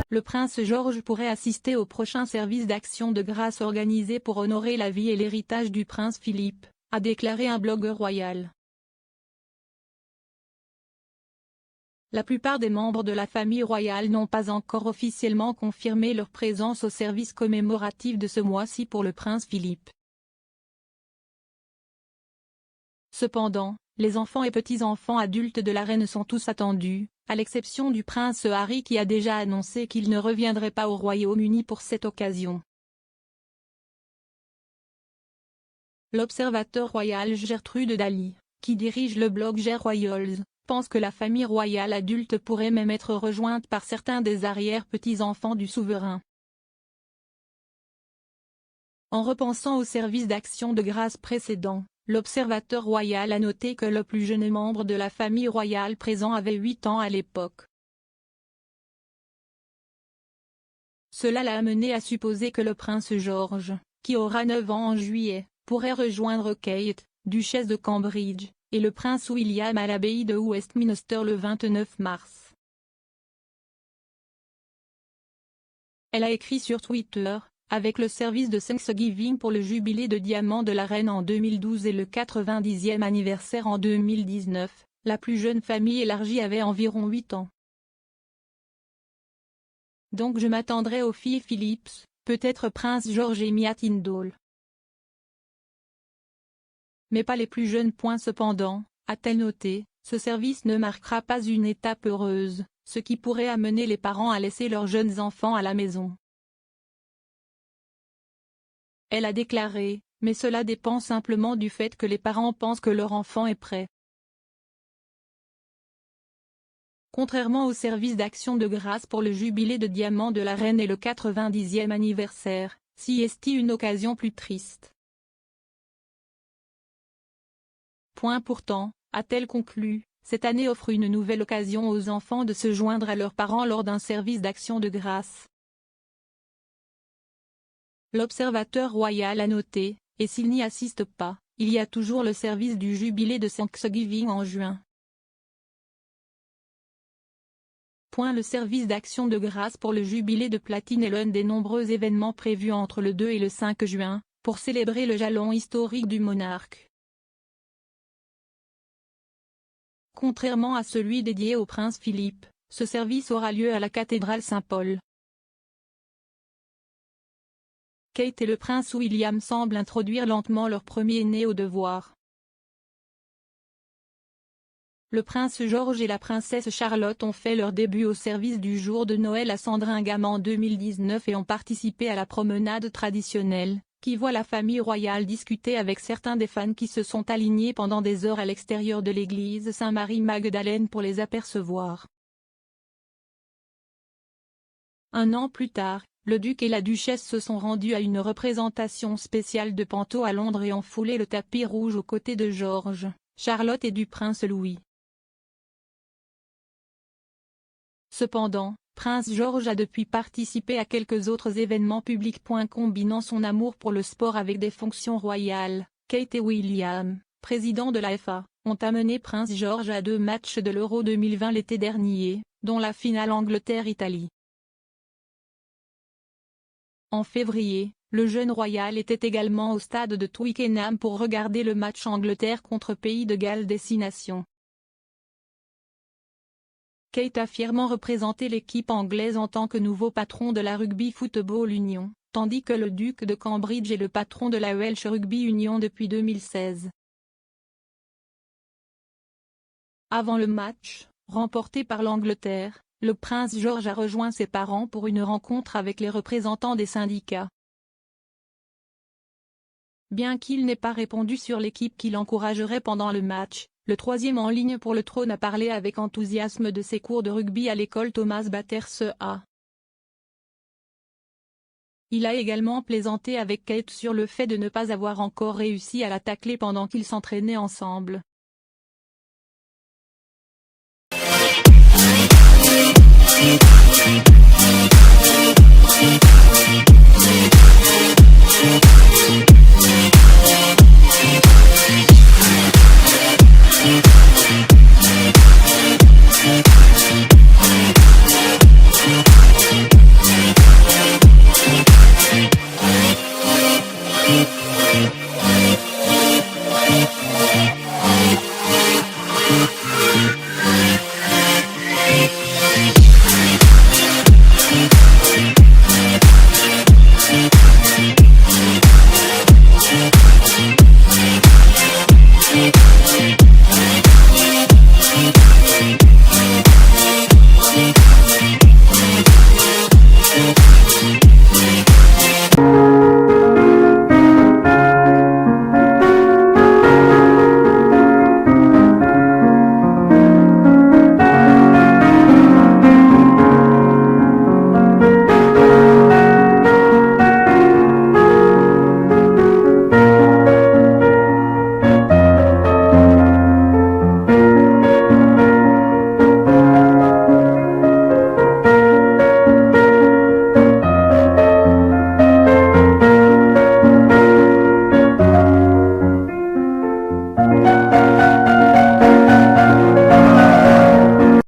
le prince George pourrait assister au prochain service d'action de grâce organisé pour honorer la vie et l'héritage du prince Philippe, a déclaré un blogueur royal. La plupart des membres de la famille royale n'ont pas encore officiellement confirmé leur présence au service commémoratif de ce mois-ci pour le prince Philippe. Cependant, les enfants et petits-enfants adultes de la reine sont tous attendus, à l'exception du prince Harry qui a déjà annoncé qu'il ne reviendrait pas au Royaume-Uni pour cette occasion. L'observateur royal Gertrude Daly, qui dirige le blog Ger-Royals, pense que la famille royale adulte pourrait même être rejointe par certains des arrière-petits-enfants du souverain. En repensant au service d'action de grâce précédent, l'observateur royal a noté que le plus jeune membre de la famille royale présent avait 8 ans à l'époque. Cela l'a amené à supposer que le prince George, qui aura 9 ans en juillet, pourrait rejoindre Kate, duchesse de Cambridge, et le prince William à l'abbaye de Westminster le 29 mars. Elle a écrit sur Twitter, avec le service de Thanksgiving pour le jubilé de diamant de la reine en 2012 et le 90e anniversaire en 2019, la plus jeune famille élargie avait environ 8 ans. Donc je m'attendrai aux filles Phillips, peut-être prince George et Mia Tindall. Mais pas les plus jeunes. Cependant, a-t-elle noté, ce service ne marquera pas une étape heureuse, ce qui pourrait amener les parents à laisser leurs jeunes enfants à la maison. Elle a déclaré, mais cela dépend simplement du fait que les parents pensent que leur enfant est prêt. Contrairement au service d'action de grâce pour le jubilé de diamant de la reine et le 90e anniversaire, si est une occasion plus triste. Pourtant, a-t-elle conclu, cette année offre une nouvelle occasion aux enfants de se joindre à leurs parents lors d'un service d'action de grâce. L'observateur royal a noté, et s'il n'y assiste pas, il y a toujours le service du jubilé de Thanksgiving en juin. Le service d'action de grâce pour le jubilé de platine est l'un des nombreux événements prévus entre le 2 et le 5 juin, pour célébrer le jalon historique du monarque. Contrairement à celui dédié au prince Philippe, ce service aura lieu à la cathédrale Saint-Paul. Kate et le prince William semblent introduire lentement leur premier-né au devoir. Le prince George et la princesse Charlotte ont fait leur début au service du jour de Noël à Sandringham en 2019 et ont participé à la promenade traditionnelle, qui voit la famille royale discuter avec certains des fans qui se sont alignés pendant des heures à l'extérieur de l'église Saint-Marie-Magdalène pour les apercevoir. Un an plus tard, le duc et la duchesse se sont rendus à une représentation spéciale de Panto à Londres et ont foulé le tapis rouge aux côtés de George, Charlotte et du prince Louis. Cependant, Prince George a depuis participé à quelques autres événements publics. Combinant son amour pour le sport avec des fonctions royales, Kate et William, président de la FA, ont amené Prince George à 2 matchs de l'Euro 2020 l'été dernier, dont la finale Angleterre-Italie. En février, le jeune royal était également au stade de Twickenham pour regarder le match Angleterre contre Pays de Galles Destination. Kate a fièrement représenté l'équipe anglaise en tant que nouveau patron de la Rugby Football Union, tandis que le duc de Cambridge est le patron de la Welsh Rugby Union depuis 2016. Avant le match, remporté par l'Angleterre, le prince George a rejoint ses parents pour une rencontre avec les représentants des syndicats. Bien qu'il n'ait pas répondu sur l'équipe qui l'encouragerait pendant le match, le 3e en ligne pour le trône a parlé avec enthousiasme de ses cours de rugby à l'école Thomas Bathurst. Il a également plaisanté avec Kate sur le fait de ne pas avoir encore réussi à la tacler pendant qu'ils s'entraînaient ensemble.